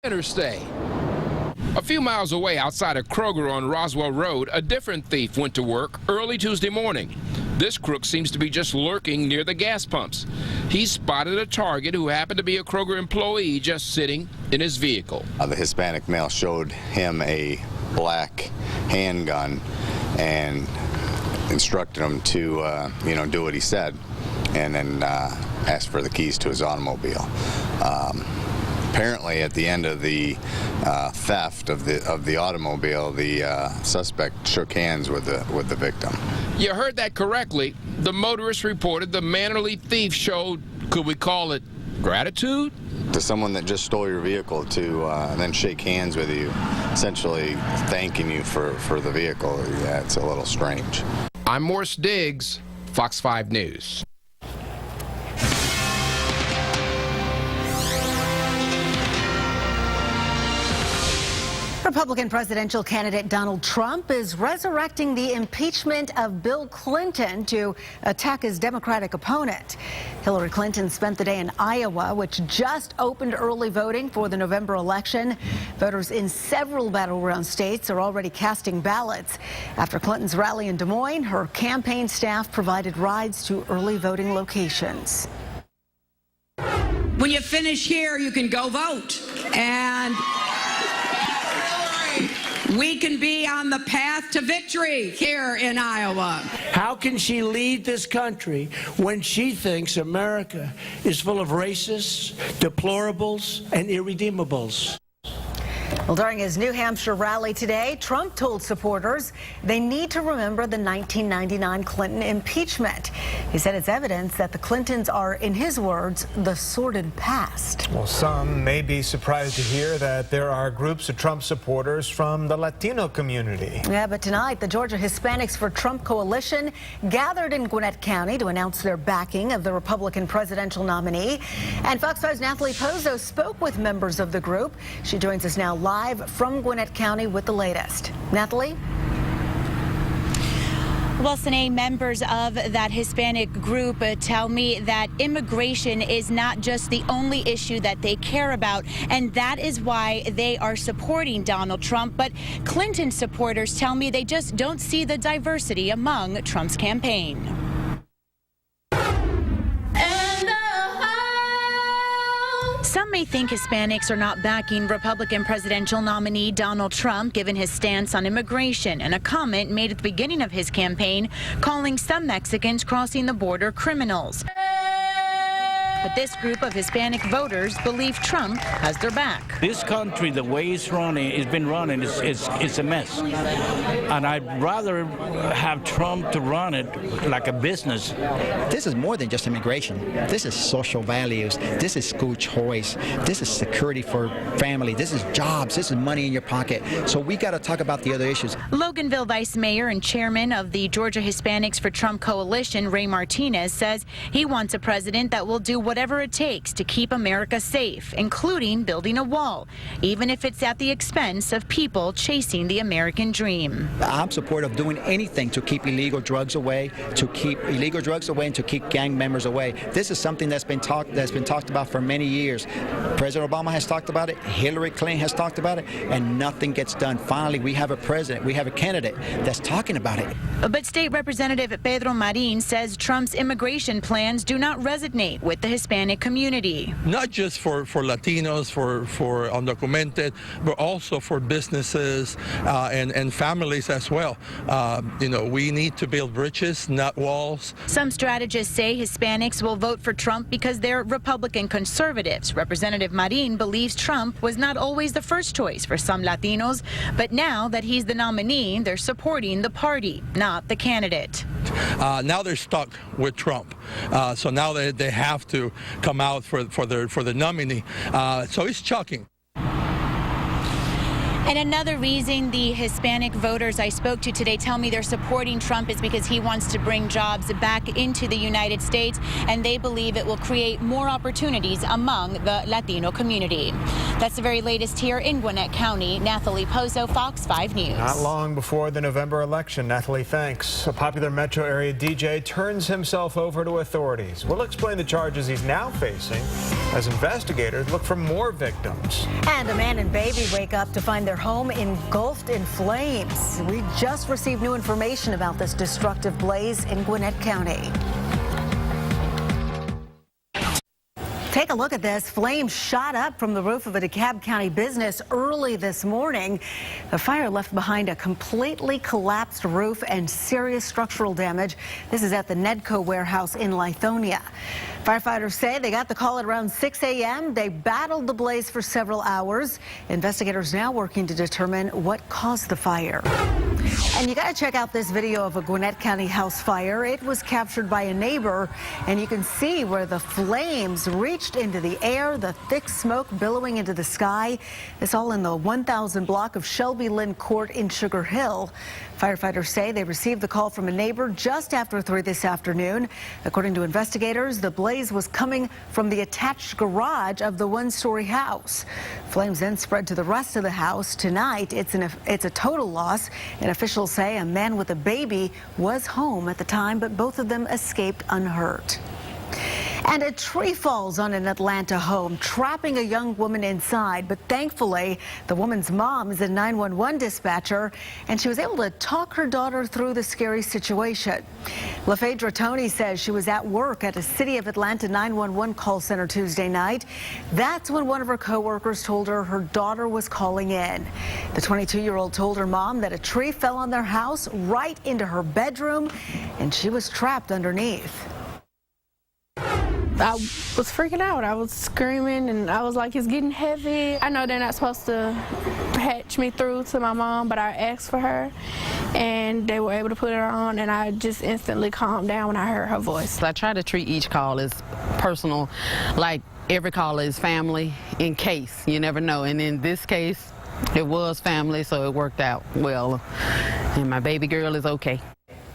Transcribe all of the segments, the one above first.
Interstate. A few miles away outside of Kroger on Roswell Road, a different thief went to work early Tuesday morning. This crook seems to be just lurking near the gas pumps. He spotted a target who happened to be a Kroger employee just sitting in his vehicle. The Hispanic male showed him a black handgun and instructed him to, do what he said, and then asked for the keys to his automobile. Apparently, at the end of the theft of the automobile, the suspect shook hands with the victim. You heard that correctly. The motorist reported the mannerly thief showed, could we call it, gratitude? To someone that just stole your vehicle to then shake hands with you, essentially thanking you for the vehicle, yeah, it's a little strange. I'm Morris Diggs, Fox 5 News. Republican presidential candidate Donald Trump is resurrecting the impeachment of Bill Clinton to attack his Democratic opponent. Hillary Clinton spent the day in Iowa, which just opened early voting for the November election. Voters in several battleground states are already casting ballots. After Clinton's rally in Des Moines, her campaign staff provided rides to early voting locations. When you finish here, you can go vote. And we can be on the path to victory here in Iowa. How can she lead this country when she thinks America is full of racists, deplorables, and irredeemables? Well, during his New Hampshire rally today, Trump told supporters they need to remember the 1999 Clinton impeachment. He said it's evidence that the Clintons are, in his words, the sordid past. Well, some may be surprised to hear that there are groups of Trump supporters from the Latino community. Yeah, but tonight, the Georgia Hispanics for Trump coalition gathered in Gwinnett County to announce their backing of the Republican presidential nominee. And Fox 5's Natalie Pozo spoke with members of the group. She joins us now live from Gwinnett County with the latest. Natalie? Well, Sine, members of that Hispanic group tell me that immigration is not just the only issue that they care about, and that is why they are supporting Donald Trump. But Clinton supporters tell me they just don't see the diversity among Trump's campaign. Some may think Hispanics are not backing Republican presidential nominee Donald Trump, given his stance on immigration and a comment made at the beginning of his campaign calling some Mexicans crossing the border criminals. But this group of Hispanic voters believe Trump has their back. This country, the way it's running, it's been running, it's a mess. And I'd rather have Trump to run it like a business. This is more than just immigration. This is social values. This is school choice. This is security for family. This is jobs. This is money in your pocket. So we got to talk about the other issues. Loganville Vice Mayor and Chairman of the Georgia Hispanics for Trump Coalition, Ray Martinez, says he wants a president that will do whatever it takes to keep America safe, including building a wall, even if it's at the expense of people chasing the American dream. I'm supportive of doing anything to keep illegal drugs away, and to keep gang members away. This is something that's been talked about for many years. President Obama has talked about it, Hillary Clinton has talked about it, and nothing gets done. Finally, we have a president, we have a candidate that's talking about it. But State Representative Pedro Marin says Trump's immigration plans do not resonate with the Hispanic community. Not just for Latinos, for undocumented, but also for businesses and families as well. We need to build bridges, not walls. Some strategists say Hispanics will vote for Trump because they're Republican conservatives. Representative Marin believes Trump was not always the first choice for some Latinos, but now that he's the nominee, they're supporting the party, not the candidate. Now they're stuck with Trump, so now they have to come out for the nominee. So it's shocking. And another reason the Hispanic voters I spoke to today tell me they're supporting Trump is because he wants to bring jobs back into the United States, and they believe it will create more opportunities among the Latino community. That's the very latest here in Gwinnett County. Nathalie Pozo, Fox 5 News. Not long before the November election. Nathalie, thanks. A popular metro area DJ turns himself over to authorities. We'll explain the charges he's now facing as investigators look for more victims. And a man and baby wake up to find their home engulfed in flames. We just received new information about this destructive blaze in Gwinnett County. Take a look at this. Flames shot up from the roof of a DeKalb County business early this morning. The fire left behind a completely collapsed roof and serious structural damage. This is at the Nedco warehouse in Lithonia. Firefighters say they got the call at around 6 a.m. They battled the blaze for several hours. Investigators now working to determine what caused the fire. And you got to check out this video of a Gwinnett County house fire. It was captured by a neighbor, and you can see where the flames reached into the air, the thick smoke billowing into the sky. It's all in the 1000 block of Shelby Lynn Court in Sugar Hill. Firefighters say they received the call from a neighbor just after 3 this afternoon. According to investigators, the blaze was coming from the attached garage of the one-story house. Flames then spread to the rest of the house. Tonight, it's a total loss, and officials say a man with a baby was home at the time, but both of them escaped unhurt. And a tree falls on an Atlanta home, trapping a young woman inside. But thankfully, the woman's mom is a 911 dispatcher, and she was able to talk her daughter through the scary situation. LaPhaedra Tony says she was at work at a City of Atlanta 911 call center Tuesday night. That's when one of her coworkers told her her daughter was calling in. The 22-year-old told her mom that a tree fell on their house right into her bedroom, and she was trapped underneath. I was freaking out. I was screaming, and I was like, it's getting heavy. I know they're not supposed to patch me through to my mom, but I asked for her, and they were able to put her on, and I just instantly calmed down when I heard her voice. I try to treat each call as personal, like every call is family, in case, you never know. And in this case, it was family, so it worked out well, and my baby girl is okay.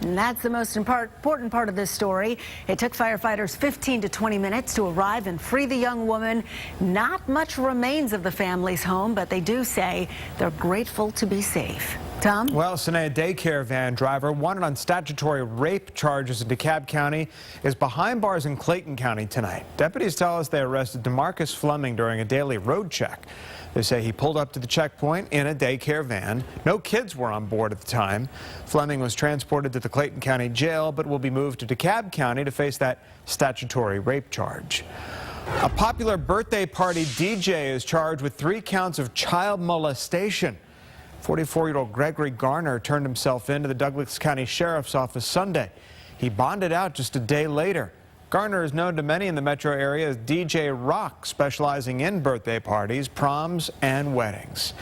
And that's the most important part of this story. It took firefighters 15 to 20 minutes to arrive and free the young woman. Not much remains of the family's home, but they do say they're grateful to be safe. Tom? Well, Sine, a daycare van driver wanted on statutory rape charges in DeKalb County is behind bars in Clayton County tonight. Deputies tell us they arrested DeMarcus Fleming during a daily road check. They say he pulled up to the checkpoint in a daycare van. No kids were on board at the time. Fleming was transported to the Clayton County Jail, but will be moved to DeKalb County to face that statutory rape charge. A popular birthday party DJ is charged with 3 counts of child molestation. 44-year-old Gregory Garner turned himself in to the Douglas County Sheriff's Office Sunday. He bonded out just a day later. Garner is known to many in the metro area as DJ Rock, specializing in birthday parties, proms, and weddings.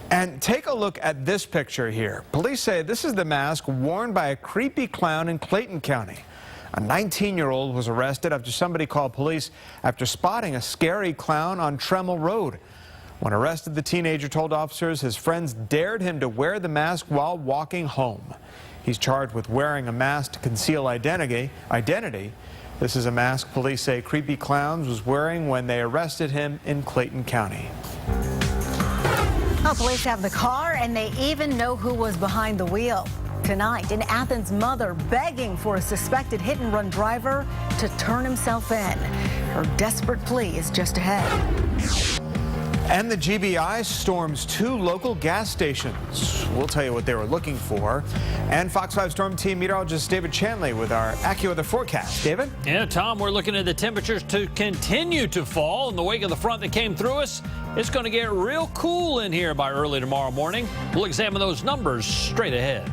And take a look at this picture here. Police say this is the mask worn by a creepy clown in Clayton County. A 19-year-old was arrested after somebody called police after spotting a scary clown on Tremmel Road. When arrested, the teenager told officers his friends dared him to wear the mask while walking home. He's charged with wearing a mask to conceal identity. This is a mask police say Creepy Clowns was wearing when they arrested him in Clayton County. Well, police have the car, and they even know who was behind the wheel. Tonight, an Athens mother begging for a suspected hit-and-run driver to turn himself in. Her desperate plea is just ahead. And the GBI storms 2 local gas stations. We'll tell you what they were looking for. And Fox 5 Storm Team meteorologist David Chanley with our AccuWeather forecast. David? Yeah, Tom, we're looking at the temperatures to continue to fall in the wake of the front that came through us. It's going to get real cool in here by early tomorrow morning. We'll examine those numbers straight ahead.